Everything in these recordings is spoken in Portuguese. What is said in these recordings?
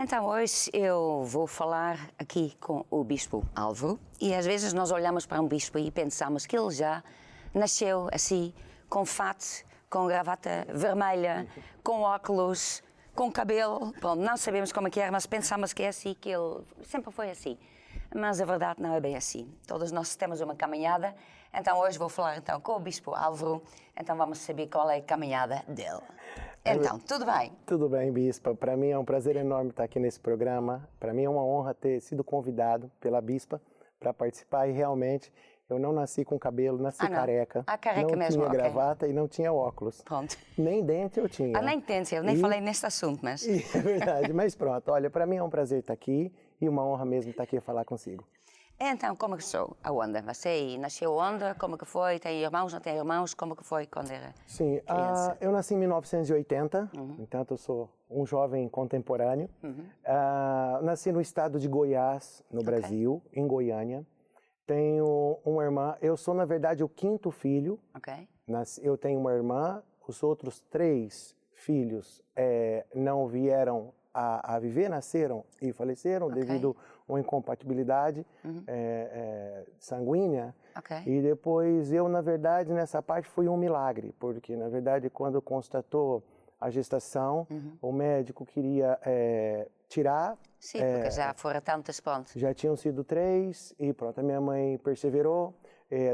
Então, hoje eu vou falar aqui com o Bispo Álvaro e às vezes nós olhamos para um bispo e pensamos que ele já nasceu assim, com fato, com gravata vermelha, com óculos, com cabelo. Pronto, não sabemos como é que era, mas pensamos que é assim, que ele sempre foi assim. Mas a verdade não é bem assim. Todos nós temos uma caminhada, então hoje vou falar então com o Bispo Álvaro, então vamos saber qual é a caminhada dele. Então, tudo bem? Tudo bem, Bispa. Para mim é um prazer enorme estar aqui nesse programa. Para mim é uma honra ter sido convidado pela Bispa para participar e realmente eu não nasci com cabelo, nasci careca. Careca não mesmo, tinha ok. gravata e não tinha óculos. Pronto. Nem dente eu tinha. Nem dente, eu nem falei neste assunto, mas... É verdade, mas pronto. Olha, para mim é um prazer estar aqui e uma honra mesmo estar aqui a falar consigo. Então, como que sou a onda? Você nasceu onda? Como que foi? Tem irmãos, não tem irmãos? Como que foi quando era Sim, criança? eu nasci em 1980, então eu sou um jovem contemporâneo. Nasci no estado de Goiás, no Brasil, em Goiânia. Tenho uma irmã, eu sou na verdade o quinto filho. Eu tenho uma irmã, os outros 3 filhos não vieram a viver, nasceram e faleceram devido a uma incompatibilidade sanguínea. E depois eu, na verdade, nessa parte foi um milagre, porque na verdade quando constatou a gestação, o médico queria tirar. Sim, porque já foram tantos pontos. Já tinham sido 3 e pronto, a minha mãe perseverou.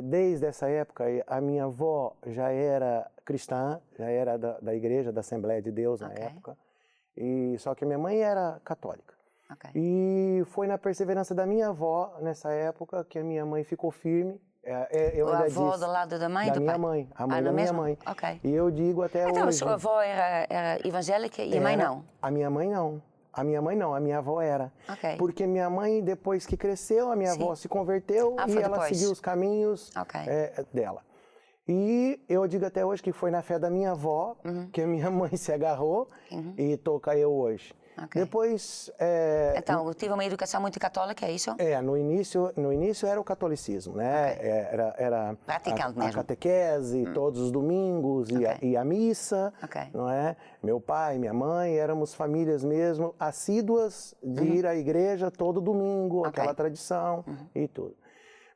Desde essa época, a minha avó já era cristã, já era da igreja, da Assembleia de Deus na época. Só que minha mãe era católica. E foi na perseverança da minha avó, nessa época, que a minha mãe ficou firme. A avó do lado da mãe e do pai? Da minha mãe, a mãe da minha mãe. E eu digo até hoje... Então a sua avó era evangélica e a mãe não? A minha mãe não. A minha mãe não, a minha avó era. Porque minha mãe, depois que cresceu, a minha avó se converteu e ela seguiu os caminhos dela. E eu digo até hoje que foi na fé da minha avó que a minha mãe se agarrou e toca eu hoje. Depois... Então, eu tive uma educação muito católica, é isso? No início era o catolicismo, né? Era praticante mesmo. A catequese todos os domingos e a missa, não é? Meu pai, minha mãe, éramos famílias mesmo assíduas de ir à igreja todo domingo, aquela tradição e tudo.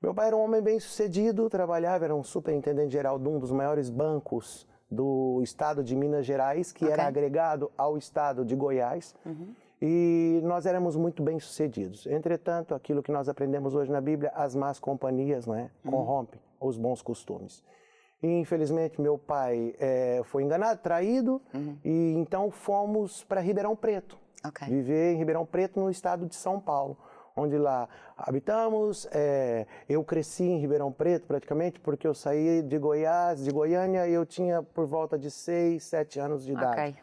Meu pai era um homem bem sucedido, trabalhava, era um superintendente geral de um dos maiores bancos do estado de Minas Gerais, que era agregado ao estado de Goiás, e nós éramos muito bem sucedidos. Entretanto, aquilo que nós aprendemos hoje na Bíblia, as más companhias, né, corrompem os bons costumes. E infelizmente meu pai foi enganado, traído, e então fomos para Ribeirão Preto, viver em Ribeirão Preto no estado de São Paulo, onde lá habitamos. Eu cresci em Ribeirão Preto praticamente, porque eu saí de Goiás, de Goiânia, e eu tinha por volta de 6, 7 anos de idade.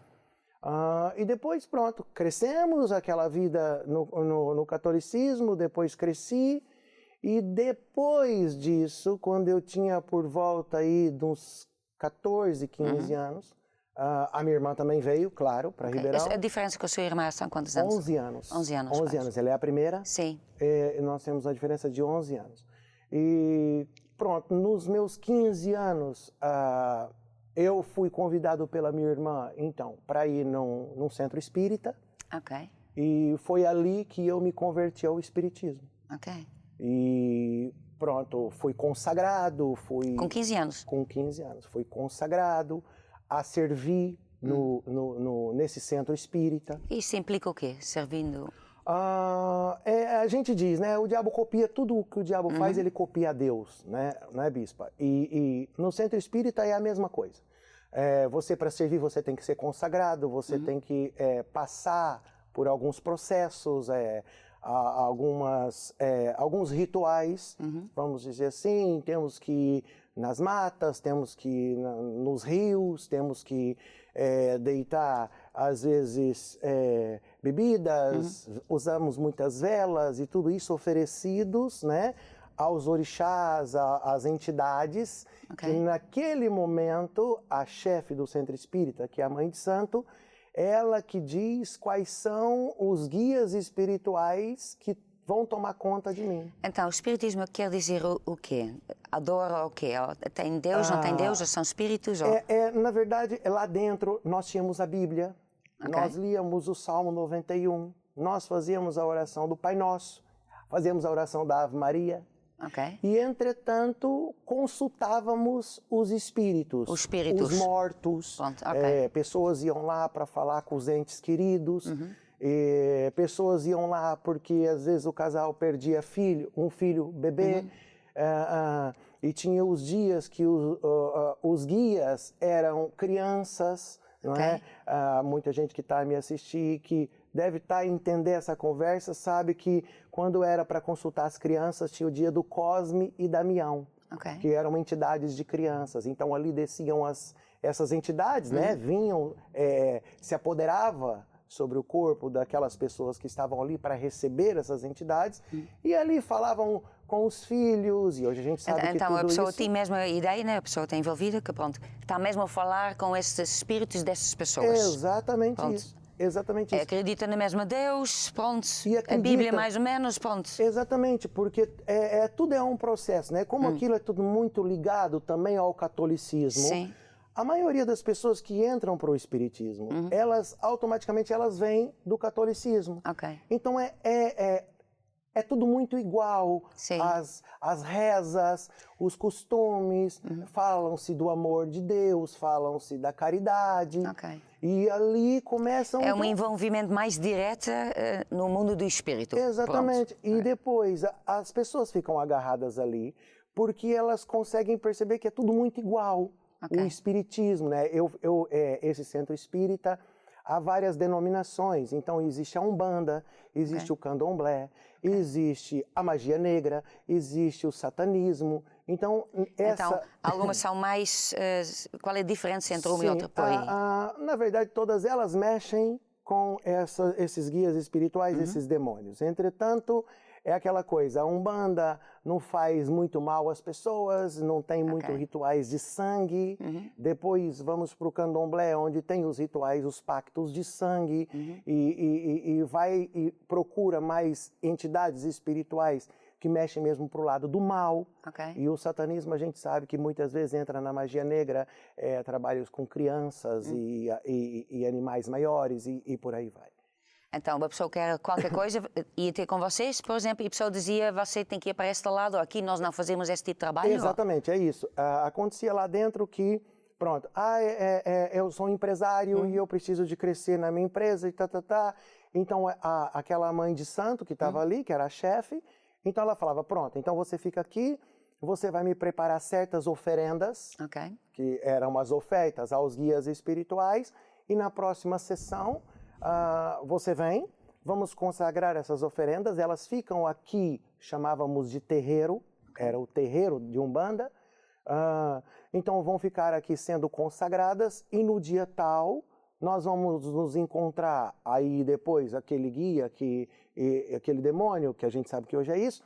E depois, pronto, crescemos, aquela vida no catolicismo, depois cresci, e depois disso, quando eu tinha por volta aí de uns 14, 15 anos, a minha irmã também veio, claro, para Ribeirão. A diferença com a sua irmã são quantos anos? 11 anos. 11 anos. 11 anos. Ela é a primeira. Sim. Nós temos uma diferença de 11 anos. E pronto, nos meus 15 anos, eu fui convidado pela minha irmã, então, para ir num centro espírita. E foi ali que eu me converti ao espiritismo. E pronto, fui consagrado, fui... Com 15 anos? Com 15 anos. Fui consagrado a servir nesse centro espírita. Isso implica o quê? Servindo? A gente diz, né? O diabo copia tudo o que o diabo faz, ele copia a Deus, né, Bispa? E no centro espírita é a mesma coisa. Você, para servir, você tem que ser consagrado, você tem que passar por alguns processos, alguns rituais, vamos dizer assim. Temos que ir nas matas, temos que ir nos rios, temos que deitar, às vezes, bebidas, usamos muitas velas e tudo isso oferecidos, né, aos orixás, às entidades, que naquele momento a chefe do centro espírita, que é a Mãe de Santo, ela que diz quais são os guias espirituais que vão tomar conta de mim. Então, o espiritismo quer dizer o quê? Adora o quê? Tem Deus, não tem Deus? Ou são espíritos? Ou... Na verdade, lá dentro nós tínhamos a Bíblia, nós líamos o Salmo 91, nós fazíamos a oração do Pai Nosso, fazíamos a oração da Ave Maria. E, entretanto, consultávamos os espíritos, os mortos. Pessoas iam lá para falar com os entes queridos. Pessoas iam lá porque, às vezes, o casal perdia um filho bebê. E tinha os dias que os guias eram crianças. Não é? Muita gente que está a me assistir, que deve estar a entender essa conversa, sabe que quando era para consultar as crianças, tinha o dia do Cosme e Damião, que eram entidades de crianças. Então ali desciam essas entidades, né? Vinham, se apoderava sobre o corpo daquelas pessoas que estavam ali para receber essas entidades, e ali falavam com os filhos, e hoje a gente sabe que então tudo a pessoa isso... tem mesmo a ideia, né? A pessoa está envolvida, que pronto, está mesmo a falar com esses espíritos dessas pessoas. Exatamente isso. Exatamente isso. Acredita na mesma Deus, pronto. E acredita, a Bíblia mais ou menos, pronto. Exatamente, porque tudo é um processo, né? Como aquilo é tudo muito ligado também ao catolicismo, Sim. A maioria das pessoas que entram para o espiritismo, elas automaticamente vêm do catolicismo. Então é tudo muito igual. As rezas, os costumes, falam-se do amor de Deus, falam-se da caridade. E ali começam... É um envolvimento mais direto no mundo do espírito. Exatamente. E depois as pessoas ficam agarradas ali porque elas conseguem perceber que é tudo muito igual. O espiritismo, né? Esse centro espírita, há várias denominações. Então existe a Umbanda, existe o Candomblé, existe a magia negra, existe o satanismo. Então, algumas são mais... qual é a diferença entre uma e outra por aí? Na verdade, todas elas mexem com esses guias espirituais, esses demônios. Entretanto, é aquela coisa, a Umbanda não faz muito mal às pessoas, não tem muito rituais de sangue. Depois vamos para o Candomblé, onde tem os rituais, os pactos de sangue, e procura mais entidades espirituais que mexem mesmo para o lado do mal. E o satanismo, a gente sabe que muitas vezes entra na magia negra, trabalhos com crianças e animais maiores e por aí vai. Então, uma pessoa quer qualquer coisa, ia ter com vocês, por exemplo, e a pessoa dizia, você tem que ir para este lado, aqui nós não fazemos este tipo de trabalho? Exatamente, é isso. Acontecia lá dentro que, pronto, eu sou um empresário e eu preciso de crescer na minha empresa e Então, aquela mãe de santo que estava ali, que era a chefe, então ela falava, pronto, então você fica aqui, você vai me preparar certas oferendas, que eram as ofertas aos guias espirituais, e na próxima sessão... você vem, vamos consagrar essas oferendas, elas ficam aqui, chamávamos de terreiro, era o terreiro de Umbanda, então vão ficar aqui sendo consagradas e no dia tal nós vamos nos encontrar, aí depois aquele guia, aquele demônio, que a gente sabe que hoje é isso,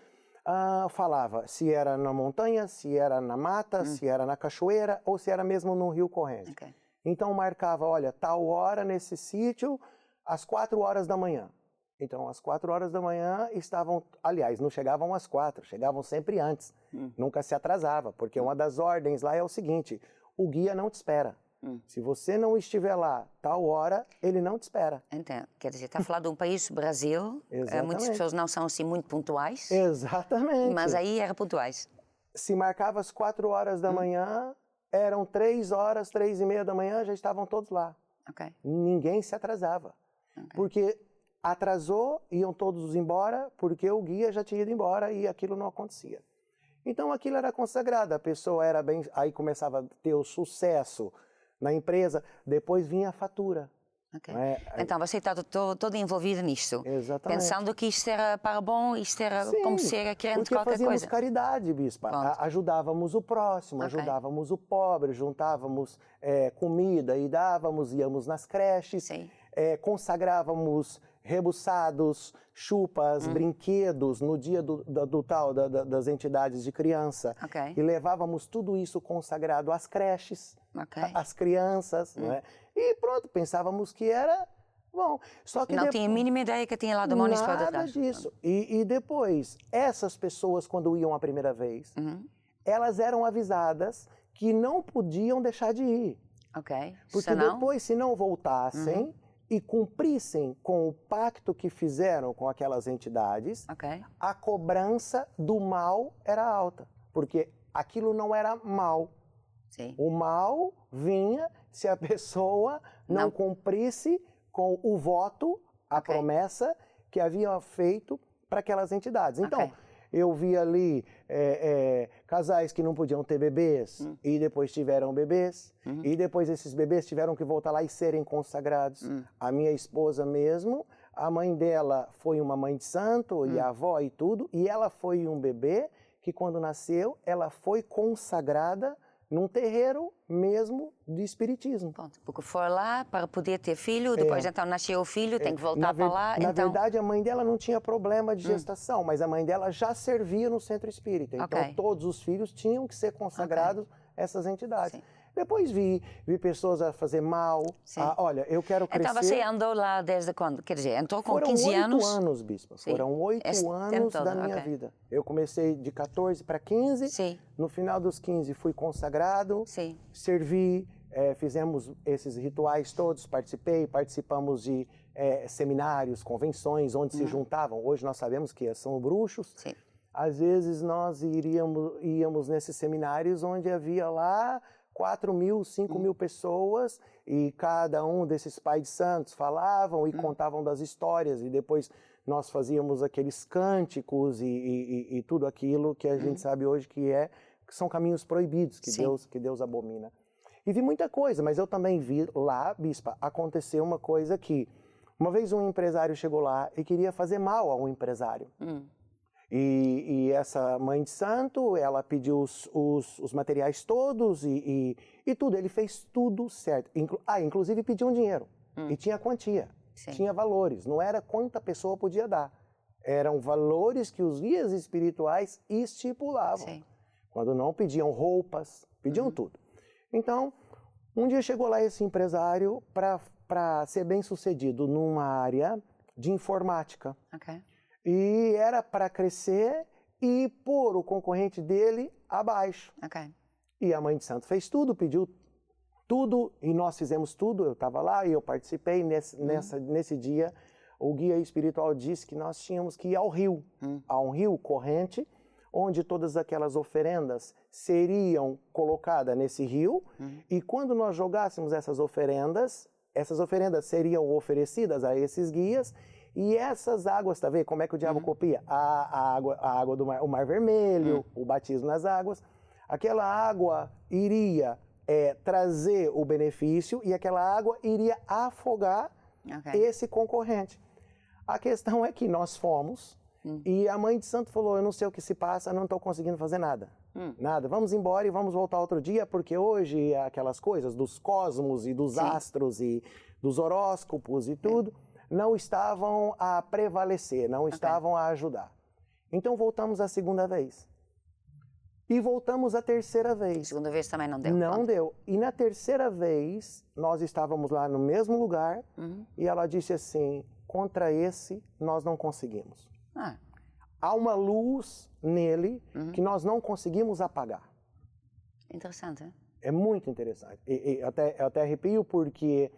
falava se era na montanha, se era na mata, se era na cachoeira ou se era mesmo no rio corrente. Então marcava, olha, tal hora nesse sítio, às 4 horas da manhã. Então, às 4 horas da manhã estavam... Aliás, não chegavam às 4, chegavam sempre antes. Nunca se atrasava, porque uma das ordens lá é o seguinte, o guia não te espera. Se você não estiver lá tal hora, ele não te espera. Então, quer dizer, está a falar de um país, Brasil, muitas pessoas não são assim muito pontuais. Exatamente. Mas aí eram pontuais. Se marcava às 4 horas da manhã, eram 3 horas, 3:30 da manhã, já estavam todos lá. Ninguém se atrasava. Porque atrasou, iam todos embora, porque o guia já tinha ido embora e aquilo não acontecia. Então aquilo era consagrado, a pessoa era bem... Aí começava a ter o sucesso na empresa, depois vinha a fatura. Então você está todo envolvido nisto. Exatamente. Pensando que isto era para bom, isto era como se era querendo qualquer coisa. Porque fazíamos caridade, bispa. Ajudávamos o próximo, ajudávamos o pobre, juntávamos comida e dávamos, íamos nas creches. Consagrávamos rebuçados, chupas, brinquedos no dia das entidades de criança. E levávamos tudo isso consagrado às creches, às crianças. E pronto, pensávamos que era bom. Só que não tinha a mínima ideia que tinha lá demônios para trás. Nada disso. E depois, essas pessoas, quando iam a primeira vez, elas eram avisadas que não podiam deixar de ir. Porque depois, se não voltassem, e cumprissem com o pacto que fizeram com aquelas entidades, a cobrança do mal era alta, porque aquilo não era mal. Sim. O mal vinha se a pessoa não cumprisse com o voto, a promessa que havia feito para aquelas entidades. Então, eu vi ali casais que não podiam ter bebês e depois tiveram bebês. E depois esses bebês tiveram que voltar lá e serem consagrados. A minha esposa mesmo, a mãe dela foi uma mãe de santo e a avó e tudo. E ela foi um bebê que quando nasceu, ela foi consagrada num terreiro mesmo de espiritismo. Pronto, porque foi lá para poder ter filho, depois então nasceu o filho, tem que voltar para lá. Na verdade, a mãe dela não tinha problema de gestação, mas a mãe dela já servia no centro espírita. Então, todos os filhos tinham que ser consagrados a essas entidades. Sim. Depois vi pessoas a fazer mal. Olha, eu quero crescer. Então você andou lá desde quando? Quer dizer, entrou com 15 anos? Foram 8 anos, Bispa. Sim. Foram 8 anos da minha vida. Eu comecei de 14 para 15. Sim. No final dos 15 fui consagrado. Sim. Servi, fizemos esses rituais todos, participamos de seminários, convenções, onde se juntavam. Hoje nós sabemos que são bruxos. Sim. Às vezes nós íamos nesses seminários onde havia lá 4.000, 5.000 pessoas e cada um desses pais de santos falavam e contavam das histórias e depois nós fazíamos aqueles cânticos e tudo aquilo que a gente sabe hoje que são caminhos proibidos, que Deus abomina. E vi muita coisa, mas eu também vi lá, Bispa, acontecer uma coisa que uma vez um empresário chegou lá e queria fazer mal a um empresário. E essa mãe de santo, ela pediu os materiais todos e tudo. Ele fez tudo certo. Inclusive pediu um dinheiro. E tinha quantia, tinha valores. Não era quanta pessoa podia dar. Eram valores que os guias espirituais estipulavam. Sim. Quando não, pediam roupas, pediam tudo. Então, um dia chegou lá esse empresário para ser bem sucedido numa área de informática. E era para crescer e pôr o concorrente dele abaixo. E a mãe de santo fez tudo, pediu tudo e nós fizemos tudo. Eu estava lá e eu participei. Nesse dia, o guia espiritual disse que nós tínhamos que ir ao rio, a um rio corrente, onde todas aquelas oferendas seriam colocadas nesse rio. E quando nós jogássemos essas oferendas seriam oferecidas a esses guias. E essas águas, tá vendo como é que o diabo copia? A água do mar, o Mar Vermelho, o batismo nas águas. Aquela água iria trazer o benefício e aquela água iria afogar esse concorrente. A questão é que nós fomos e a mãe de santo falou, eu não sei o que se passa, não estou conseguindo fazer nada. Nada, vamos embora e vamos voltar outro dia, porque hoje aquelas coisas dos cosmos e dos astros e dos horóscopos e tudo não estavam a prevalecer, não estavam a ajudar. Então voltamos a segunda vez. E voltamos a terceira vez. A segunda vez também não deu. Não deu. E na terceira vez, nós estávamos lá no mesmo lugar e ela disse assim, contra esse nós não conseguimos. Há uma luz nele que nós não conseguimos apagar. Interessante, hein? É muito interessante. Eu até arrepio porque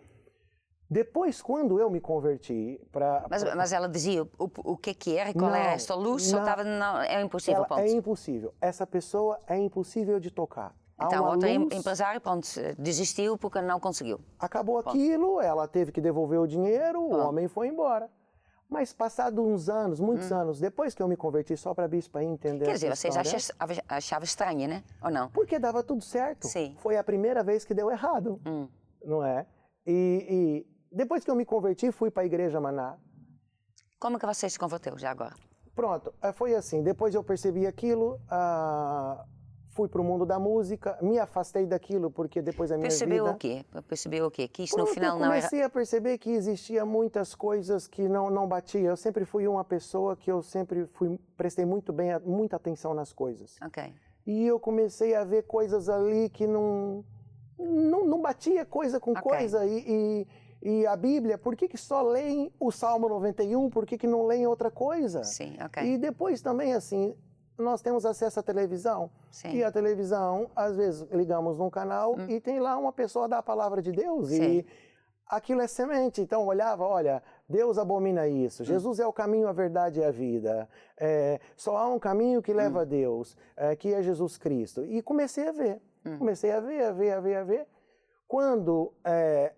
depois, quando eu me converti para... Mas ela dizia o que era e qual era esta luz? Só estava... Não, é impossível, ponto. É impossível. Essa pessoa é impossível de tocar. Então, outro empresário, pronto, desistiu porque não conseguiu. Acabou aquilo, ela teve que devolver o dinheiro, o homem foi embora. Mas passados uns anos, muitos anos, depois que eu me converti só para bispa entender... Quer dizer, vocês achavam estranha, né? Ou não? Porque dava tudo certo. Sim. Foi a primeira vez que deu errado, não é? E depois que eu me converti, fui para a igreja Maná. Como que você se converteu já agora? Pronto, foi assim, depois eu percebi aquilo, fui para o mundo da música, me afastei daquilo porque depois a minha vida... Percebeu o quê? Que isso no final não era... Eu comecei a perceber que existia muitas coisas que não batia. Eu sempre fui uma pessoa que eu sempre prestei muita atenção nas coisas. E eu comecei a ver coisas ali que não batia coisa com coisa. E a Bíblia, por que só leem o Salmo 91? Por que não leem outra coisa? Sim, E depois também, assim, nós temos acesso à televisão. Sim. E a televisão, às vezes, ligamos num canal e tem lá uma pessoa da palavra de Deus. Sim. E aquilo é semente. Então, olhava, olha, Deus abomina isso. Jesus é o caminho, a verdade e a vida. Só há um caminho que leva a Deus, que é Jesus Cristo. E comecei a ver. Comecei a ver. Quando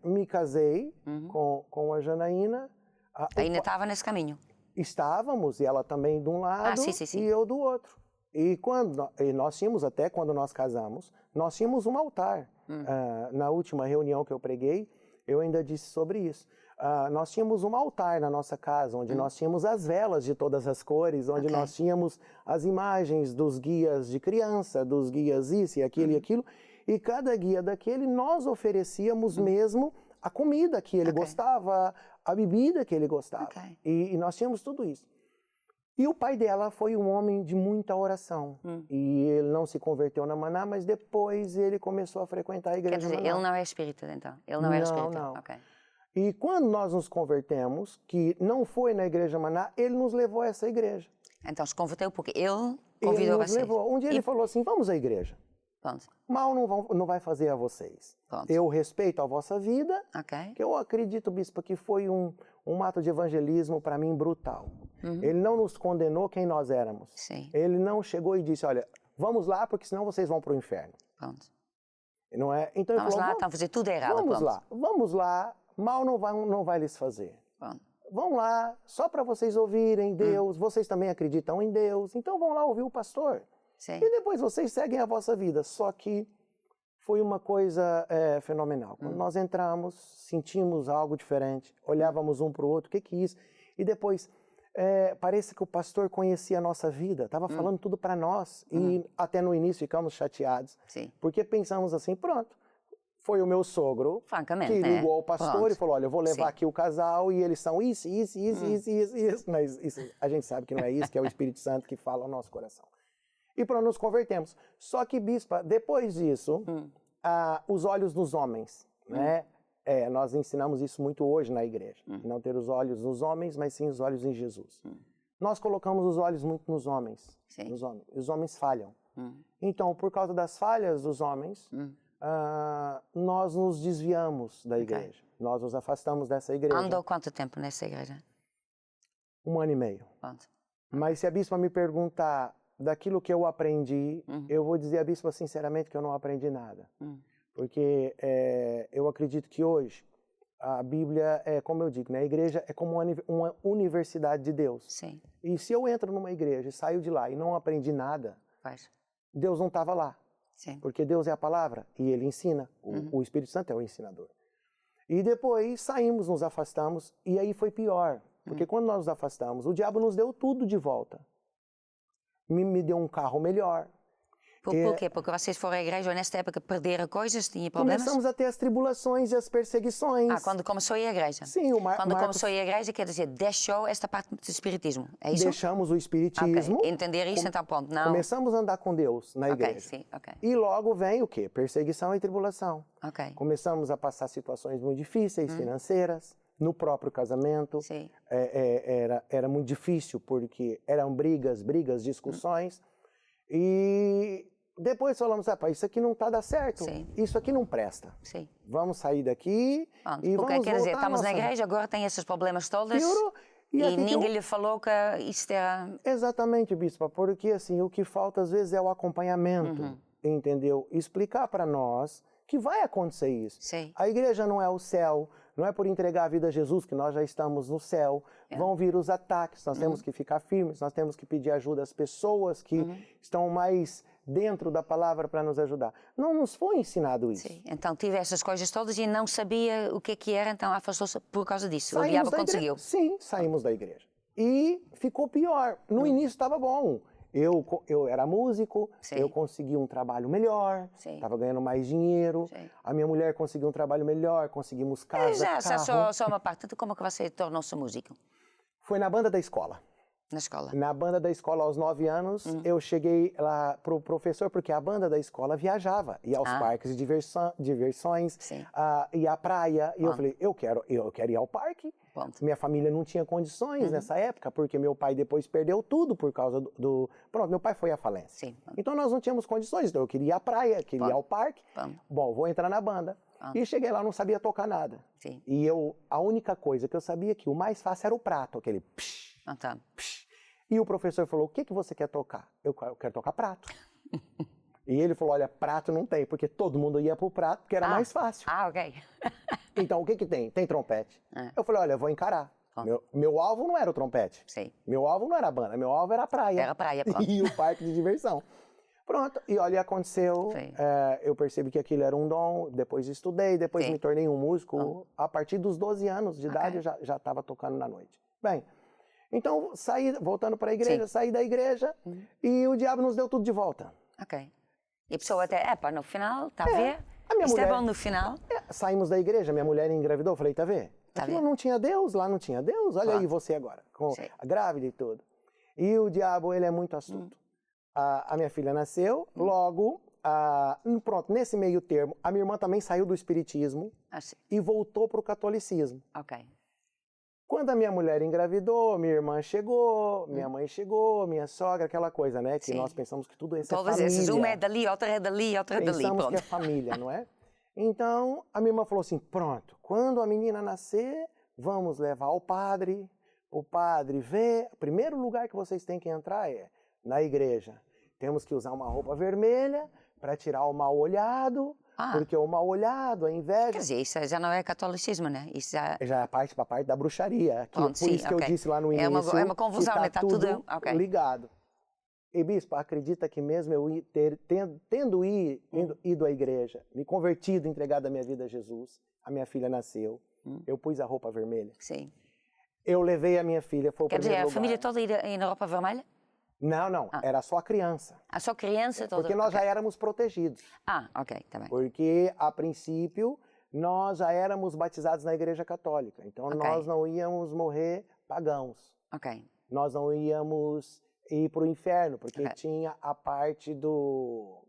me casei com a Janaína... Ainda estava nesse caminho? Estávamos, e ela também de um lado e eu do outro. E nós tínhamos, até quando nós casamos, nós tínhamos um altar. Na última reunião que eu preguei, eu ainda disse sobre isso. Nós tínhamos um altar na nossa casa, onde nós tínhamos as velas de todas as cores, onde nós tínhamos as imagens dos guias de criança, dos guias isso e aquilo e aquilo, e cada guia daquele nós oferecíamos mesmo a comida que ele gostava, a bebida que ele gostava. E nós tínhamos tudo isso. E o pai dela foi um homem de muita oração. E ele não se converteu na Maná, mas depois ele começou a frequentar a igreja. Quer dizer, Maná. ele não é espírita, então? Ele não era espírita? Não. Okay. E quando nós nos convertemos, que não foi na igreja Maná, ele nos levou a essa igreja. Então se converteu porque ele convidou vocês? Levou. Um dia ele falou assim, vamos à igreja. Pronto. Mal não vai fazer a vocês. Pronto. Eu respeito a vossa vida, que eu acredito, bispo, que foi um ato de evangelismo para mim brutal. Ele não nos condenou quem nós éramos. Sim. Ele não chegou e disse, olha, vamos lá porque senão vocês vão para o inferno. Pronto. Não é? Então vamos ele falou, lá, estão a fazer tudo errado. Vamos lá, mal não vai lhes fazer. Pronto. Vão lá, só para vocês ouvirem Deus, vocês também acreditam em Deus, então vão lá ouvir o pastor. Sim. E depois vocês seguem a vossa vida. Só que foi uma coisa fenomenal. Quando nós entramos, sentimos algo diferente, olhávamos um para o outro, o que é isso? E depois, parece que o pastor conhecia a nossa vida, estava falando tudo para nós. E até no início ficamos chateados, porque pensamos assim, pronto, foi o meu sogro que ligou ao pastor e falou, olha, eu vou levar aqui o casal e eles são isso. Mas isso, a gente sabe que não é isso, que é o Espírito Santo que fala ao nosso coração. E pronto, nos convertemos. Só que, bispa, depois disso, os olhos dos homens, né? Nós ensinamos isso muito hoje na igreja. Não ter os olhos nos homens, mas sim os olhos em Jesus. Nós colocamos os olhos muito nos homens. Nos homens. E os homens falham. Então, por causa das falhas dos homens, nós nos desviamos da igreja. Nós nos afastamos dessa igreja. Andou quanto tempo nessa igreja? 1 ano e meio. Pronto. Mas se a bispa me perguntar daquilo que eu aprendi, eu vou dizer à bispa sinceramente que eu não aprendi nada. Porque eu acredito que hoje a Bíblia é, como eu digo, né? A igreja é como uma universidade de Deus. Sim. E se eu entro numa igreja e saio de lá e não aprendi nada, Deus não estava lá. Sim. Porque Deus é a palavra e Ele ensina. O Espírito Santo é o ensinador. E depois saímos, nos afastamos e aí foi pior. Porque quando nós nos afastamos, o diabo nos deu tudo de volta. Me deu um carro melhor. Por quê? Porque vocês foram à igreja nesta época perderam coisas, tinha problemas? Começamos a ter as tribulações e as perseguições. Quando começou a ir à igreja? Sim, Quando começou a ir à igreja, quer dizer, deixou esta parte do espiritismo, é isso? Deixamos o espiritismo. Entender isso, então, ponto. Não. Começamos a andar com Deus na igreja. Sim, E logo vem o quê? Perseguição e tribulação. Começamos a passar situações muito difíceis, financeiras. No próprio casamento, era muito difícil, porque eram brigas, discussões. E depois falamos, isso aqui não está dando certo, isso aqui não presta. Vamos sair daqui e vamos quer dizer, estamos na igreja, agora tem esses problemas todos e ninguém lhe falou que isto era... Exatamente, bispa, porque assim, o que falta às vezes é o acompanhamento, entendeu? Explicar para nós que vai acontecer isso. A igreja não é o céu, não é por entregar a vida a Jesus que nós já estamos no céu. Vão vir os ataques, nós temos que ficar firmes, nós temos que pedir ajuda às pessoas que estão mais dentro da palavra para nos ajudar. Não nos foi ensinado isso. Então tive essas coisas todas e não sabia o que era, então afastou-se por causa disso. O diabo conseguiu. Sim, saímos da igreja. E ficou pior. No início estava bom. Eu era músico, eu consegui um trabalho melhor, estava ganhando mais dinheiro, a minha mulher conseguiu um trabalho melhor, conseguimos casa, carro. Só uma parte, como que você tornou-se músico? Foi na banda da escola. Na escola? Na banda da escola, aos 9 anos, eu cheguei lá pro professor, porque a banda da escola viajava, ia aos parques de diversões, ia à praia, e eu falei, eu quero ir ao parque. Minha família não tinha condições nessa época, porque meu pai depois perdeu tudo por causa do... Pronto, meu pai foi à falência. Então nós não tínhamos condições, então eu queria ir à praia, queria ir ao parque. Bom, vou entrar na banda. E cheguei lá, não sabia tocar nada. Sim. E a única coisa que eu sabia que o mais fácil era o prato, aquele psh, Tá. psh. E o professor falou, o que você quer tocar? Eu quero tocar prato. E ele falou, olha, prato não tem, porque todo mundo ia pro prato, porque era mais fácil. Ok. Então, o que tem? Tem trompete. Eu falei, olha, eu vou encarar. Meu alvo não era o trompete. Sim. Meu alvo não era a banda, meu alvo era a praia. Era a praia, pronto. E o parque de diversão. Pronto, e olha, aconteceu, eu percebi que aquilo era um dom, depois estudei, depois me tornei um músico. A partir dos 12 anos de idade, eu já estava tocando na noite. Bem, então, voltando para a igreja, saí da igreja e o diabo nos deu tudo de volta. Ok. E a pessoa até, no final, está a ver? Isto mulher, é bom no final. Saímos da igreja, minha mulher engravidou, falei, tá vendo? Aquilo não tinha Deus, lá não tinha Deus, olha aí você agora, grávida e tudo. E o diabo, ele é muito astuto. A minha filha nasceu, logo, pronto, nesse meio termo, a minha irmã também saiu do espiritismo e voltou para o catolicismo. Ok. Quando a minha mulher engravidou, minha irmã chegou, minha mãe chegou, minha sogra, aquela coisa, né? Que nós pensamos que tudo isso é família. Todas essas, uma é dali, outra é dali, outra é dali. Pensamos que é família, não é? Então, a minha irmã falou assim, pronto, quando a menina nascer, vamos levar o padre vê, o primeiro lugar que vocês têm que entrar é na igreja. Temos que usar uma roupa vermelha para tirar o mal olhado, porque o mal olhado, a inveja... Quer dizer, isso já não é catolicismo, né? Isso já é a parte da bruxaria. Por isso que eu disse lá no início é uma confusão, né? Está tudo ligado. E, bispo, acredita que mesmo eu tendo ido à igreja, me convertido, entregado a minha vida a Jesus, a minha filha nasceu, eu pus a roupa vermelha. Sim. Eu levei a minha filha, foi o primeiro lugar. Quer dizer, a família toda ia na roupa vermelha? Não, era só a criança. Só criança toda? Porque nós já éramos protegidos. Ok, tá bem. Porque, a princípio, nós já éramos batizados na igreja católica. Então, nós não íamos morrer pagãos. Ok. Nós não íamos ir para o inferno, porque tinha a parte do...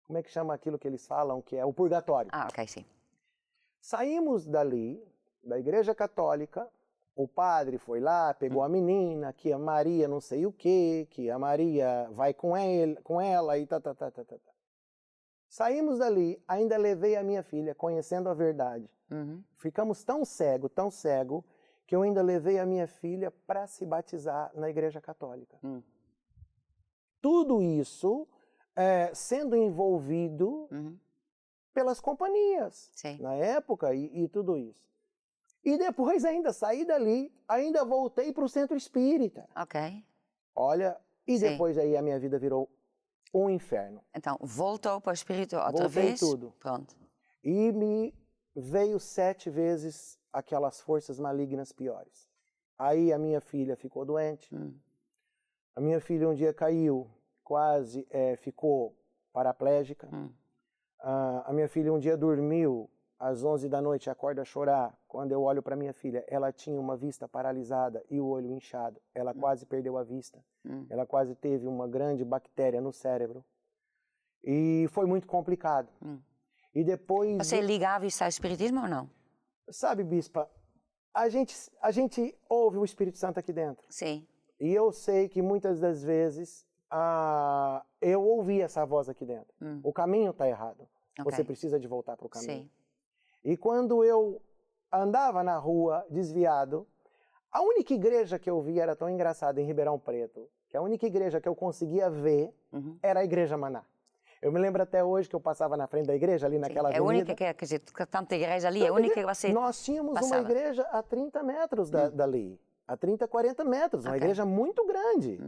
Como é que chama aquilo que eles falam, que é o purgatório. Ok, sim. Saímos dali, da igreja católica, o padre foi lá, pegou a menina, que a Maria não sei o quê, que a Maria vai com ela e tá. Saímos dali, ainda levei a minha filha, conhecendo a verdade. Ficamos tão cego, que eu ainda levei a minha filha para se batizar na igreja católica. Tudo isso sendo envolvido pelas companhias, na época, e tudo isso. E depois ainda saí dali, ainda voltei para o centro espírita. Ok. Olha, e depois aí a minha vida virou um inferno. Então, voltou para o espírito outra vez? Voltei tudo. Pronto. E me veio 7 vezes aquelas forças malignas piores. Aí a minha filha ficou doente. A minha filha um dia caiu, quase ficou paraplégica. A minha filha um dia dormiu, às 11 da noite, acorda a chorar. Quando eu olho para minha filha, ela tinha uma vista paralisada e o olho inchado. Ela quase perdeu a vista. Ela quase teve uma grande bactéria no cérebro. E foi muito complicado. E depois... Você ligava isso ao espiritismo ou não? Sabe, bispa, a gente ouve o Espírito Santo aqui dentro. Sim. E eu sei que muitas das vezes eu ouvi essa voz aqui dentro. O caminho está errado. Você precisa de voltar para o caminho. Sim. E quando eu andava na rua, desviado, a única igreja que eu via era tão engraçada em Ribeirão Preto, que a única igreja que eu conseguia ver era a Igreja Maná. Eu me lembro até hoje que eu passava na frente da igreja, ali naquela avenida. É a única quer dizer, tanta igreja ali, é a única que você Nós tínhamos passava. uma igreja a 30 metros dali, a 30, 40 metros, uma igreja muito grande.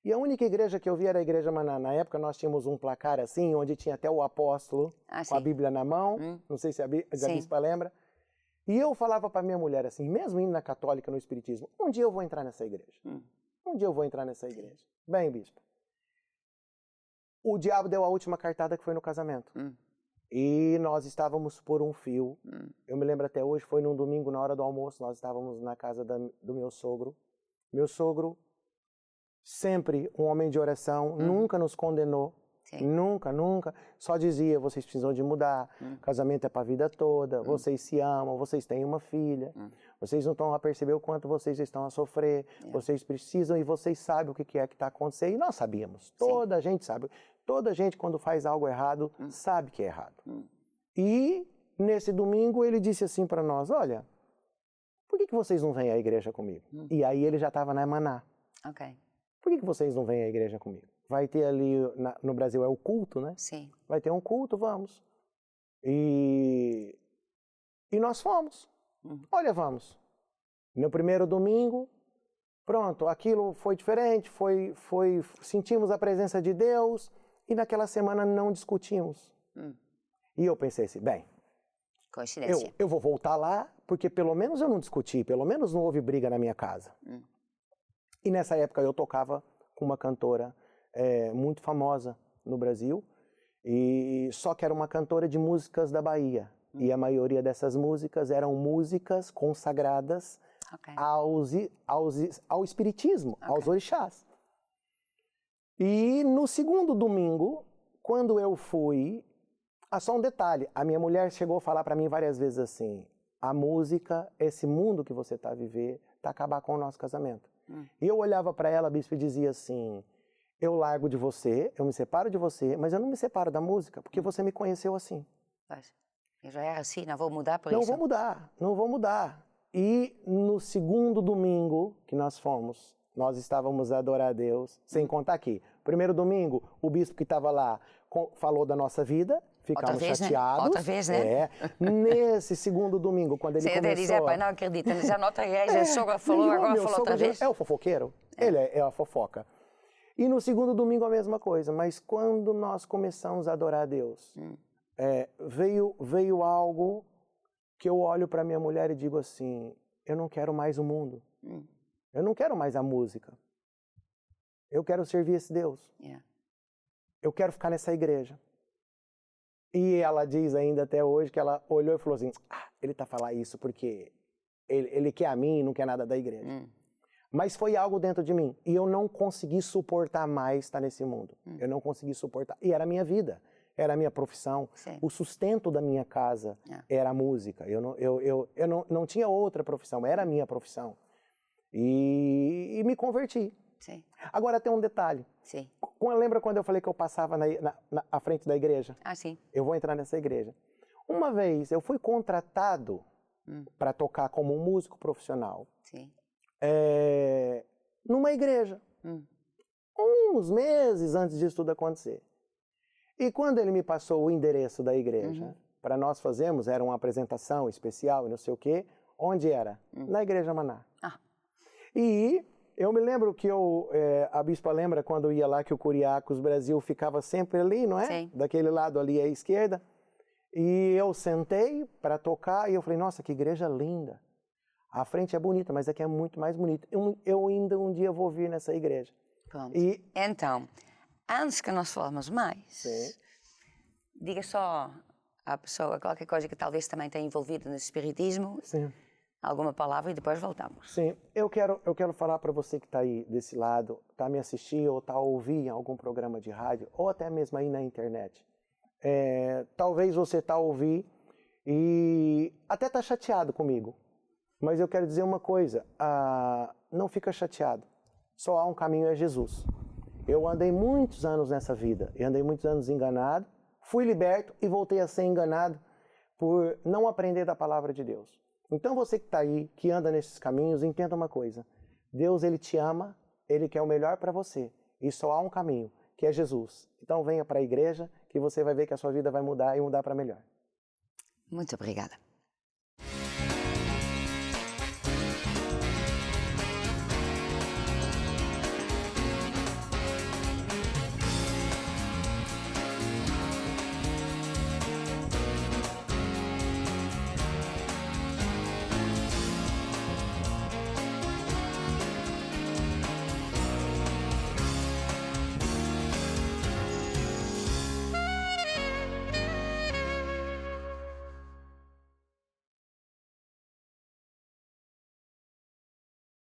E a única igreja que eu vi era a Igreja Maná. Na época nós tínhamos um placar assim, onde tinha até o apóstolo com a Bíblia na mão, não sei se a bispa lembra. E eu falava para minha mulher assim, mesmo indo na católica, no espiritismo, um dia eu vou entrar nessa igreja. Um dia eu vou entrar nessa igreja. Bem, bispo, o diabo deu a última cartada que foi no casamento. E nós estávamos por um fio. Eu me lembro até hoje, foi num domingo, na hora do almoço, nós estávamos na casa do meu sogro. Meu sogro, sempre um homem de oração, nunca nos condenou. Nunca. Só dizia, vocês precisam de mudar, casamento é para a vida toda, vocês se amam, vocês têm uma filha, vocês não estão a perceber o quanto vocês estão a sofrer, vocês precisam e vocês sabem o que é que está acontecendo. E nós sabíamos, toda a gente sabe. Toda gente, quando faz algo errado, sabe que é errado. E nesse domingo ele disse assim para nós, olha, por que vocês não vêm à igreja comigo? E aí ele já estava na Maná. Ok. Por que vocês não vêm à igreja comigo? Vai ter ali, no Brasil é o culto, né? Sim. Vai ter um culto, vamos. E nós fomos. Olha, vamos. No primeiro domingo, pronto, aquilo foi diferente, sentimos a presença de Deus e naquela semana não discutimos. E eu pensei assim, bem, coincidência. Eu vou voltar lá, porque pelo menos eu não discuti, pelo menos não houve briga na minha casa. E nessa época eu tocava com uma cantora muito famosa no Brasil, e só que era uma cantora de músicas da Bahia. E a maioria dessas músicas eram músicas consagradas ao espiritismo, aos orixás. E no segundo domingo, quando eu fui, só um detalhe, a minha mulher chegou a falar para mim várias vezes assim, a música, esse mundo que você está a viver, está a acabar com o nosso casamento. E eu olhava para ela, bispo, e dizia assim, eu largo de você, eu me separo de você, mas eu não me separo da música, porque você me conheceu assim. Eu já era assim, não vou mudar por isso? Não vou mudar. E no segundo domingo que nós fomos, nós estávamos a adorar a Deus, sem contar aqui. Primeiro domingo, o bispo que estava lá falou da nossa vida, ficamos chateados. Outra vez, né? Nesse segundo domingo, quando ele começou... Você dizer, pai, não acredita, já noutra igreja, a sogra falou, agora falou outra vez. É o fofoqueiro, ele é a fofoca. E no segundo domingo a mesma coisa, mas quando nós começamos a adorar a Deus, veio algo que eu olho para minha mulher e digo assim, eu não quero mais o mundo, eu não quero mais a música, eu quero servir esse Deus, eu quero ficar nessa igreja. E ela diz ainda até hoje que ela olhou e falou assim, ele está falando isso porque ele quer a mim e não quer nada da igreja. Mas foi algo dentro de mim e eu não consegui suportar mais estar nesse mundo, eu não consegui suportar, e era a minha vida. Era a minha profissão, o sustento da minha casa era a música. Eu não tinha outra profissão, era a minha profissão. E me converti. Sim. Agora tem um detalhe. Sim. Lembra quando eu falei que eu passava à frente da igreja? Sim. Eu vou entrar nessa igreja. Uma vez eu fui contratado para tocar como um músico profissional. Sim. Numa igreja. Uns meses antes disso tudo acontecer. E quando ele me passou o endereço da igreja, para nós fazermos, era uma apresentação especial e não sei o quê, onde era? Na Igreja Maná. E eu me lembro que a bispa lembra quando ia lá que o Curiacos Brasil ficava sempre ali, não é? Sim. Daquele lado ali à esquerda. E eu sentei para tocar e eu falei, nossa, que igreja linda. A frente é bonita, mas aqui é muito mais bonita. Eu ainda um dia vou vir nessa igreja. Pronto. Então, antes que nós falamos mais, diga só à pessoa qualquer coisa que talvez também tenha envolvido no espiritismo, alguma palavra e depois voltamos. Sim, eu quero falar para você que está aí desse lado, está me assistir ou está a ouvir em algum programa de rádio, ou até mesmo aí na internet. Talvez você está a ouvir e até está chateado comigo, mas eu quero dizer uma coisa, não fica chateado, só há um caminho, é Jesus. Eu andei muitos anos nessa vida, eu andei muitos anos enganado, fui liberto e voltei a ser enganado por não aprender da palavra de Deus. Então você que está aí, que anda nesses caminhos, entenda uma coisa. Deus, Ele te ama, Ele quer o melhor para você. E só há um caminho, que é Jesus. Então venha para a igreja, que você vai ver que a sua vida vai mudar e mudar para melhor. Muito obrigada.